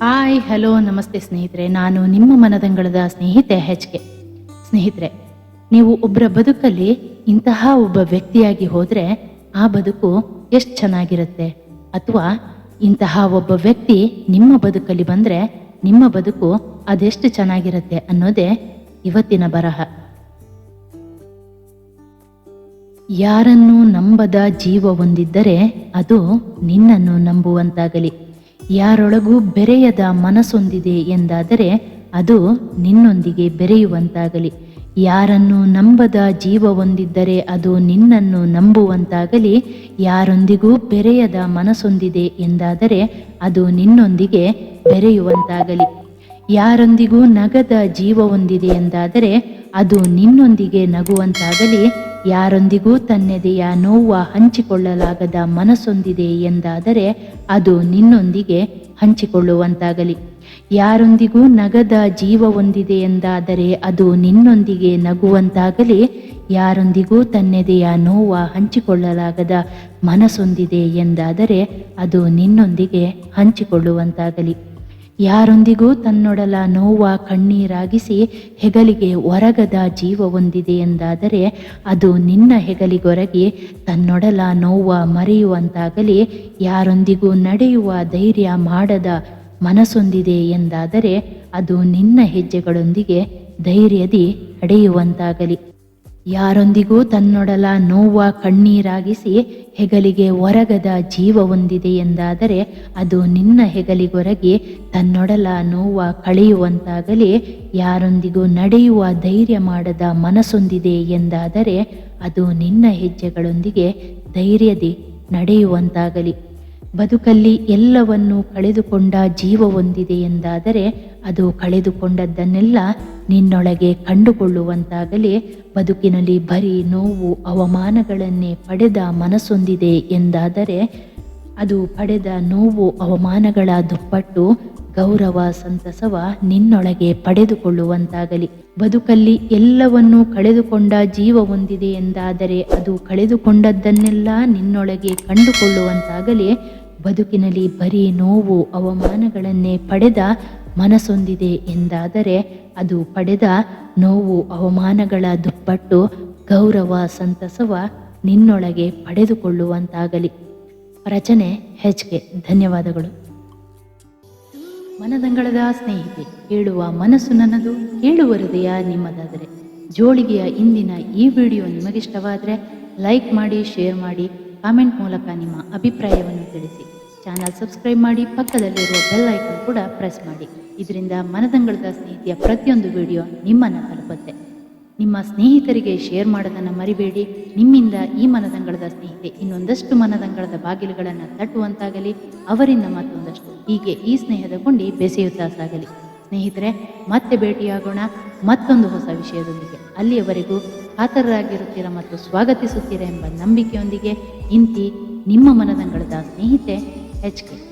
Hi hello ನಮಸ್ತೆ ಸ್ನೇಹಿತರೆ, ನಾನು ನಿಮ್ಮ ಮನದಂಗಳದ ಸ್ನೇಹಿತೆ HK. ಸ್ನೇಹಿತರೆ, ನೀವು ಒಬ್ಬರ ಬದುಕಲ್ಲಿ ಇಂತಹ ಒಬ್ಬ ವ್ಯಕ್ತಿಯಾಗಿ ಹೋದರೆ ಆ ಬದುಕು ಎಷ್ಟು ಚೆನ್ನಾಗಿರುತ್ತೆ, ಅಥವಾ ಇಂತಹ ಒಬ್ಬ ವ್ಯಕ್ತಿ ನಿಮ್ಮ ಬದುಕಲ್ಲಿ ಬಂದರೆ ನಿಮ್ಮ ಬದುಕು ಅದೆಷ್ಟು ಚೆನ್ನಾಗಿರುತ್ತೆ ಅನ್ನೋದೇ ಇವತ್ತಿನ ಬರಹ. ಯಾರನ್ನು ನಂಬದ ಜೀವ ಹೊಂದಿದ್ದರೆ ಅದು ನಿನ್ನನ್ನು ನಂಬುವಂತಾಗಲಿ. ಯಾರೊಳಗೂ ಬೆರೆಯದ ಮನಸ್ಸೊಂದಿದೆ ಎಂದಾದರೆ ಅದು ನಿನ್ನೊಂದಿಗೆ ಬೆರೆಯುವಂತಾಗಲಿ. ಯಾರನ್ನು ನಂಬದ ಜೀವ ಹೊಂದಿದ್ದರೆ ಅದು ನಿನ್ನನ್ನು ನಂಬುವಂತಾಗಲಿ. ಯಾರೊಂದಿಗೂ ಬೆರೆಯದ ಮನಸ್ಸೊಂದಿದೆ ಎಂದಾದರೆ ಅದು ನಿನ್ನೊಂದಿಗೆ ಬೆರೆಯುವಂತಾಗಲಿ. ಯಾರೊಂದಿಗೂ ನಗದ ಜೀವ ಹೊಂದಿದೆ ಎಂದಾದರೆ ಅದು ನಿನ್ನೊಂದಿಗೆ ನಗುವಂತಾಗಲಿ. ಯಾರೊಂದಿಗೂ ತನ್ನೆದೆಯ ನೋವ ಹಂಚಿಕೊಳ್ಳಲಾಗದ ಮನಸ್ಸೊಂದಿದೆ ಎಂದಾದರೆ ಅದು ನಿನ್ನೊಂದಿಗೆ ಹಂಚಿಕೊಳ್ಳುವಂತಾಗಲಿ. ಯಾರೊಂದಿಗೂ ನಗದ ಜೀವ ಹೊಂದಿದೆ ಎಂದಾದರೆ ಅದು ನಿನ್ನೊಂದಿಗೆ ನಗುವಂತಾಗಲಿ. ಯಾರೊಂದಿಗೂ ತನ್ನೆದೆಯ ನೋವ ಹಂಚಿಕೊಳ್ಳಲಾಗದ ಮನಸ್ಸೊಂದಿದೆ ಎಂದಾದರೆ ಅದು ನಿನ್ನೊಂದಿಗೆ ಹಂಚಿಕೊಳ್ಳುವಂತಾಗಲಿ. ಯಾರೊಂದಿಗೂ ತನ್ನೊಡಲ ನೋವ ಕಣ್ಣೀರಾಗಿಸಿ ಹೆಗಲಿಗೆ ಒರಗದ ಜೀವ ಹೊಂದಿದೆ ಎಂದಾದರೆ ಅದು ನಿನ್ನ ಹೆಗಲಿಗೊರಗಿ ತನ್ನೊಡಲ ನೋವ ಮರೆಯುವಂತಾಗಲಿ. ಯಾರೊಂದಿಗೂ ನಡೆಯುವ ಧೈರ್ಯ ಮಾಡದ ಮನಸ್ಸೊಂದಿದೆ ಎಂದಾದರೆ ಅದು ನಿನ್ನ ಹೆಜ್ಜೆಗಳೊಂದಿಗೆ ಧೈರ್ಯದಿ ನಡೆಯುವಂತಾಗಲಿ. ಯಾರೊಂದಿಗೂ ತನ್ನೊಡಲ ನೋವ ಕಣ್ಣೀರಾಗಿಸಿ ಹೆಗಲಿಗೆ ಒರಗದ ಜೀವ ಹೊಂದಿದೆ ಎಂದಾದರೆ ಅದು ನಿನ್ನ ಹೆಗಲಿಗೊರಗಿ ತನ್ನೊಡಲ ನೋವ ಕಳೆಯುವಂತಾಗಲಿ. ಯಾರೊಂದಿಗೂ ನಡೆಯುವ ಧೈರ್ಯ ಮಾಡದ ಮನಸ್ಸೊಂದಿದೆ ಎಂದಾದರೆ ಅದು ನಿನ್ನ ಹೆಜ್ಜೆಗಳೊಂದಿಗೆ ಧೈರ್ಯದಿ ನಡೆಯುವಂತಾಗಲಿ. ಬದುಕಲ್ಲಿ ಎಲ್ಲವನ್ನೂ ಕಳೆದುಕೊಂಡ ಜೀವ ಹೊಂದಿದೆ ಎಂದಾದರೆ ಅದು ಕಳೆದುಕೊಂಡದ್ದನ್ನೆಲ್ಲ ನಿನ್ನೊಳಗೆ ಕಂಡುಕೊಳ್ಳುವಂತಾಗಲಿ. ಬದುಕಿನಲ್ಲಿ ಬರೀ ನೋವು ಅವಮಾನಗಳನ್ನೇ ಪಡೆದ ಮನಸ್ಸೊಂದಿದೆ ಎಂದಾದರೆ ಅದು ಪಡೆದ ನೋವು ಅವಮಾನಗಳ ದುಪ್ಪಟ್ಟು ಗೌರವ ಸಂತಸವ ನಿನ್ನೊಳಗೆ ಪಡೆದುಕೊಳ್ಳುವಂತಾಗಲಿ. ಬದುಕಲ್ಲಿ ಎಲ್ಲವನ್ನೂ ಕಳೆದುಕೊಂಡ ಜೀವ ಹೊಂದಿದೆ ಎಂದಾದರೆ ಅದು ಕಳೆದುಕೊಂಡದ್ದನ್ನೆಲ್ಲ ನಿನ್ನೊಳಗೆ ಕಂಡುಕೊಳ್ಳುವಂತಾಗಲಿ. ಬದುಕಿನಲ್ಲಿ ಬರೀ ನೋವು ಅವಮಾನಗಳನ್ನೇ ಪಡೆದ ಮನಸ್ಸೊಂದಿದೆ ಎಂದಾದರೆ ಅದು ಪಡೆದ ನೋವು ಅವಮಾನಗಳ ದುಪ್ಪಟ್ಟು ಗೌರವ ಸಂತಸವ ನಿನ್ನೊಳಗೆ ಪಡೆದುಕೊಳ್ಳುವಂತಾಗಲಿ. ರಚನೆ HK. ಧನ್ಯವಾದಗಳು. ಮನದಂಗಳದ ಸ್ನೇಹಿತೆ, ಕೇಳುವ ಮನಸ್ಸು ನನ್ನದು, ಕೇಳುವ ಹೃದಯ ನಿಮ್ಮದಾದರೆ. ಜೋಳಿಗೆಯ ಇಂದಿನ ಈ ವಿಡಿಯೋ ನಿಮಗಿಷ್ಟವಾದರೆ ಲೈಕ್ ಮಾಡಿ, ಶೇರ್ ಮಾಡಿ, ಕಾಮೆಂಟ್ ಮೂಲಕ ನಿಮ್ಮ ಅಭಿಪ್ರಾಯವನ್ನು ತಿಳಿಸಿ. ಚಾನಲ್ ಸಬ್ಸ್ಕ್ರೈಬ್ ಮಾಡಿ, ಪಕ್ಕದಲ್ಲಿರುವ ಬೆಲ್ ಐಕಾನ್ ಕೂಡ ಪ್ರೆಸ್ ಮಾಡಿ. ಇದರಿಂದ ಮನದಂಗಳದ ಸ್ನೇಹಿತೆಯ ಪ್ರತಿಯೊಂದು ವಿಡಿಯೋ ನಿಮ್ಮನ್ನು ತಲುಪುತ್ತೆ. ನಿಮ್ಮ ಸ್ನೇಹಿತರಿಗೆ ಶೇರ್ ಮಾಡೋದನ್ನು ಮರಿಬೇಡಿ. ನಿಮ್ಮಿಂದ ಈ ಮನದಂಗಳದ ಸ್ನೇಹಿತೆ ಇನ್ನೊಂದಷ್ಟು ಮನದಂಗಳದ ಬಾಗಿಲುಗಳನ್ನು ತಟ್ಟುವಂತಾಗಲಿ. ಅವರಿಂದ ಮತ್ತೊಂದಷ್ಟು, ಹೀಗೆ ಈ ಸ್ನೇಹದ ಕೊಂಡಿ ಬೆಸೆಯುತ್ತಾ ಸಾಗಲಿ. ಸ್ನೇಹಿತರೆ, ಮತ್ತೆ ಭೇಟಿಯಾಗೋಣ ಮತ್ತೊಂದು ಹೊಸ ವಿಷಯದೊಂದಿಗೆ. ಅಲ್ಲಿಯವರೆಗೂ ಕಾತರರಾಗಿರುತ್ತೀರಾ ಮತ್ತು ಸ್ವಾಗತಿಸುತ್ತೀರಾ ಎಂಬ ನಂಬಿಕೆಯೊಂದಿಗೆ ಇಂತಿ ನಿಮ್ಮ ಮನದಂಗಳದ ಸ್ನೇಹಿತೆ HK.